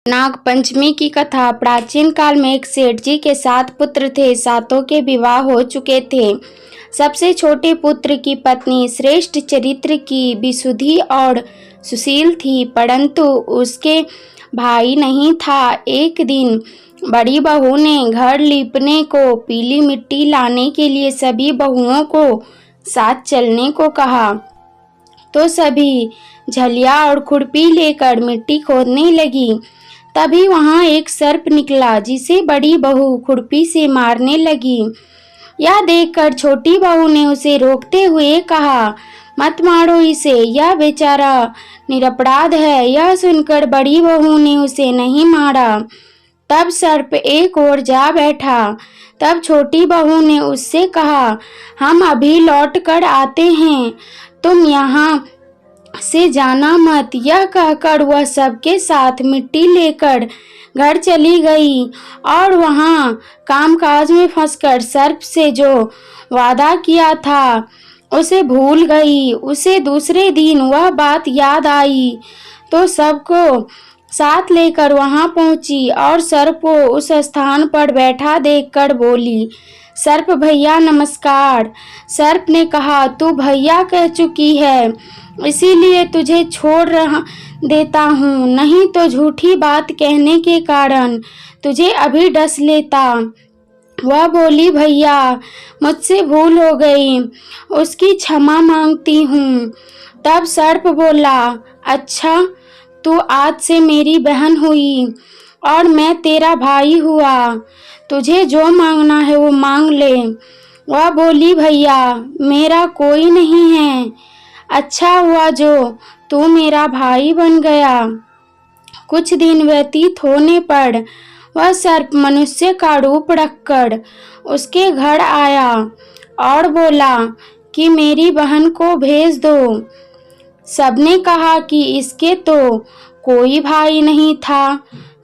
नागपंचमी की कथा। प्राचीन काल में एक सेठ जी के 7 पुत्र थे। सातों के विवाह हो चुके थे। सबसे छोटे पुत्र की पत्नी श्रेष्ठ चरित्र की, विशुद्धि और सुशील थी, परंतु उसके भाई नहीं था। एक दिन बड़ी बहू ने घर लीपने को पीली मिट्टी लाने के लिए सभी बहुओं को साथ चलने को कहा, तो सभी झलिया और खुरपी लेकर मिट्टी खोदने लगी। तभी वहां एक सर्प निकला, जिसे बड़ी बहू खुरपी से मारने लगी। यह देखकर छोटी बहू ने उसे रोकते हुए कहा, मत मारो इसे, यह बेचारा निरपराध है। यह सुनकर बड़ी बहू ने उसे नहीं मारा। तब सर्प एक ओर जा बैठा। तब छोटी बहू ने उससे कहा, हम अभी लौट कर आते हैं, तुम यहाँ से जाना मत। यह कहकर वह सबके साथ मिट्टी लेकर घर चली गई और वहां कामकाज में फंसकर सर्प से जो वादा किया था उसे भूल गई। उसे दूसरे दिन वह बात याद आई तो सबको साथ लेकर वहां पहुंची और सर्प को उस स्थान पर बैठा देखकर बोली, सर्प भैया नमस्कार। सर्प ने कहा, तू भैया कह चुकी है, इसीलिए तुझे छोड़ देता हूँ, नहीं तो झूठी बात कहने के कारण तुझे अभी डस लेता। वह बोली, भैया मुझसे भूल हो गई, उसकी क्षमा मांगती हूँ। तब सर्प बोला, अच्छा तू आज से मेरी बहन हुई और मैं तेरा भाई हुआ, तुझे जो मांगना है वो मांग ले। वह बोली, भैया मेरा कोई नहीं है, अच्छा हुआ जो तू मेरा भाई बन गया। कुछ दिन व्यतीत होने पर वह सर्प मनुष्य का रूप रखकर उसके घर आया और बोला कि मेरी बहन को भेज दो। सबने कहा कि इसके तो कोई भाई नहीं था,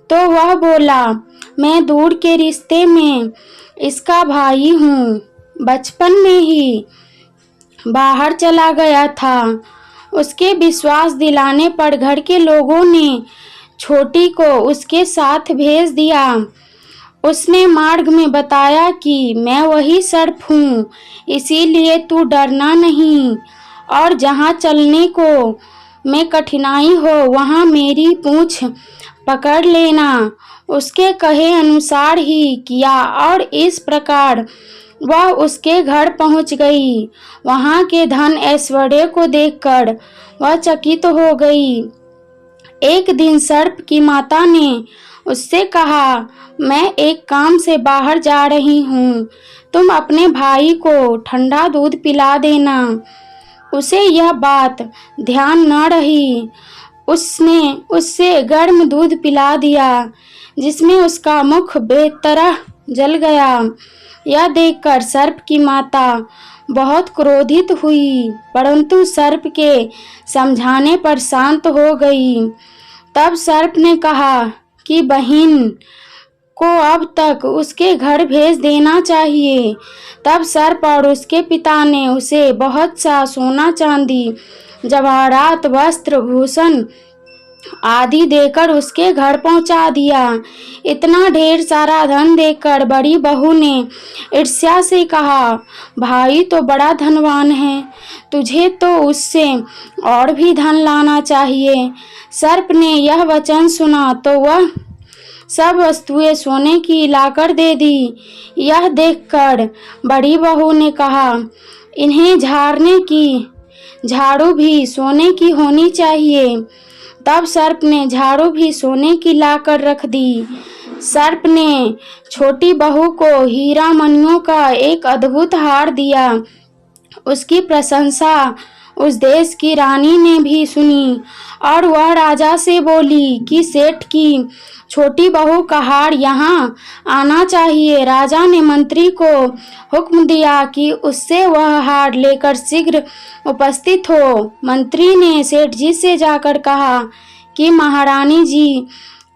तो वह बोला, मैं दूर के रिश्ते में इसका भाई हूँ, बचपन में ही बाहर चला गया था। उसके विश्वास दिलाने पर घर के लोगों ने छोटी को उसके साथ भेज दिया। उसने मार्ग में बताया कि मैं वही सर्प हूँ, इसीलिए तू डरना नहीं और जहाँ चलने को में कठिनाई हो वहाँ मेरी पूंछ पकड़ लेना। उसके कहे अनुसार ही किया और इस प्रकार वह उसके घर पहुंच गई। वहां के धन ऐश्वर्य को देखकर वह चकित हो गई। एक दिन सर्प की माता ने उससे कहा, मैं एक काम से बाहर जा रही हूँ, तुम अपने भाई को ठंडा दूध पिला देना। उसे यह बात ध्यान न रही। उसने उससे गर्म दूध पिला दिया, जिसमें उसका मुख बेतरह जल गया। यह देखकर सर्प की माता बहुत क्रोधित हुई, परंतु सर्प के समझाने पर शांत हो गई। तब सर्प ने कहा कि बहन को अब तक उसके घर भेज देना चाहिए। तब सर्प और उसके पिता ने उसे बहुत सा सोना चांदी, जवाहरात, वस्त्र, भूषण आदि देकर उसके घर पहुंचा दिया। इतना ढेर सारा धन देकर बड़ी बहू ने ईर्ष्या से कहा, भाई तो बड़ा धनवान है, तुझे तो उससे और भी धन लाना चाहिए। सर्प ने यह वचन सुना तो वह सब वस्तुएं सोने की लाकर दे दी। यह देखकर बड़ी बहू ने कहा, इन्हें झाड़ने की झाड़ू भी सोने की होनी चाहिए। तब सर्प ने झाड़ू भी सोने की लाकर रख दी। सर्प ने छोटी बहू को हीरा मणियों का एक अद्भुत हार दिया। उसकी प्रशंसा उस देश की रानी ने भी सुनी और वह राजा से बोली कि सेठ की छोटी बहू का हार यहाँ आना चाहिए। राजा ने मंत्री को हुक्म दिया कि उससे वह हार लेकर शीघ्र उपस्थित हो। मंत्री ने सेठ जी से जाकर कहा कि महारानी जी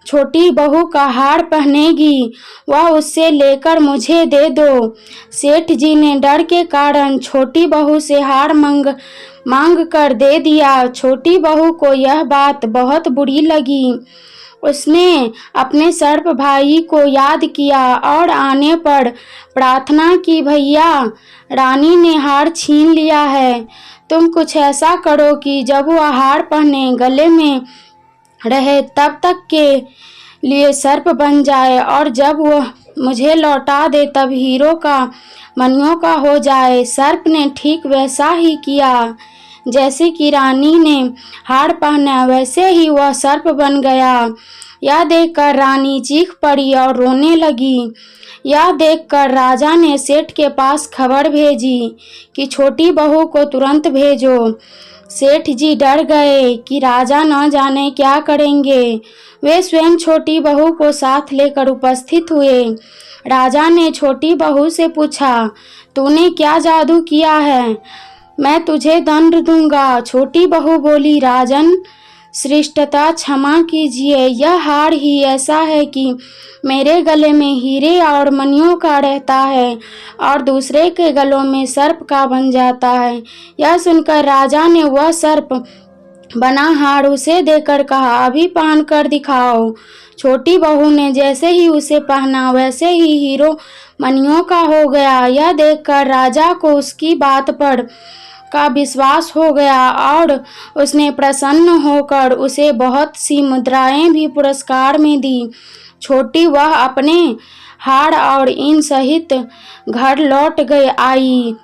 छोटी बहू का हार पहनेगी, वह उससे लेकर मुझे दे दो। सेठ जी ने डर के कारण छोटी बहू से हार मांग कर दे दिया। छोटी बहू को यह बात बहुत बुरी लगी। उसने अपने सर्प भाई को याद किया और आने पर प्रार्थना की, भैया रानी ने हार छीन लिया है, तुम कुछ ऐसा करो कि जब वह हार पहने गले में रहे तब तक के लिए सर्प बन जाए, और जब वह मुझे लौटा दे तब हीरो का मनियों का हो जाए। सर्प ने ठीक वैसा ही किया, जैसे कि रानी ने हार पहना वैसे ही वह सर्प बन गया। यह देखकर रानी चीख पड़ी और रोने लगी। यह देखकर राजा ने सेठ के पास खबर भेजी कि छोटी बहू को तुरंत भेजो। सेठ जी डर गए कि राजा न जाने क्या करेंगे। वे स्वयं छोटी बहू को साथ लेकर उपस्थित हुए। राजा ने छोटी बहू से पूछा, तूने क्या जादू किया है? मैं तुझे दंड दूंगा। छोटी बहू बोली, राजन श्रेष्ठता क्षमा कीजिए, यह हार ही ऐसा है कि मेरे गले में हीरे और मणियों का रहता है और दूसरे के गलों में सर्प का बन जाता है। यह सुनकर राजा ने वह सर्प बना हार उसे देकर कहा, अभी पहन कर दिखाओ। छोटी बहू ने जैसे ही उसे पहना वैसे ही हीरो मणियों का हो गया। यह देखकर राजा को उसकी बात पर का विश्वास हो गया और उसने प्रसन्न होकर उसे बहुत सी मुद्राएं भी पुरस्कार में दी। छोटी वह अपने हार और इन सहित घर लौट आई।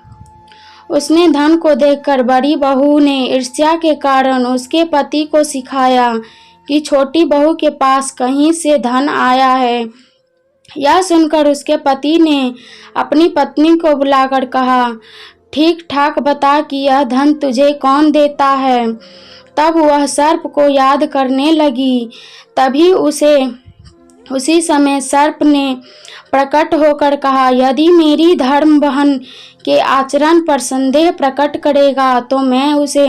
उसने धन को देखकर बड़ी बहू ने ईर्ष्या के कारण उसके पति को सिखाया कि छोटी बहू के पास कहीं से धन आया है। यह सुनकर उसके पति ने अपनी पत्नी को बुलाकर कहा, ठीक ठाक बता कि यह धन तुझे कौन देता है। तब वह सर्प को याद करने लगी। तभी उसी समय सर्प ने प्रकट होकर कहा, यदि मेरी धर्म बहन के आचरण पर संदेह प्रकट करेगा तो मैं उसे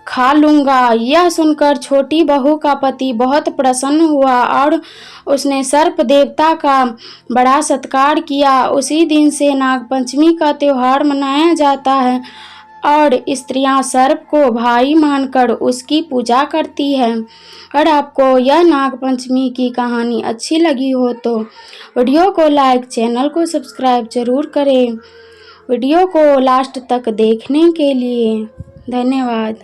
खा लूंगा। यह सुनकर छोटी बहू का पति बहुत प्रसन्न हुआ और उसने सर्प देवता का बड़ा सत्कार किया। उसी दिन से नागपंचमी का त्योहार मनाया जाता है और स्त्रियां सर्प को भाई मानकर उसकी पूजा करती है। अगर आपको यह नागपंचमी की कहानी अच्छी लगी हो तो वीडियो को लाइक, चैनल को सब्सक्राइब जरूर करें। वीडियो को लास्ट तक देखने के लिए धन्यवाद।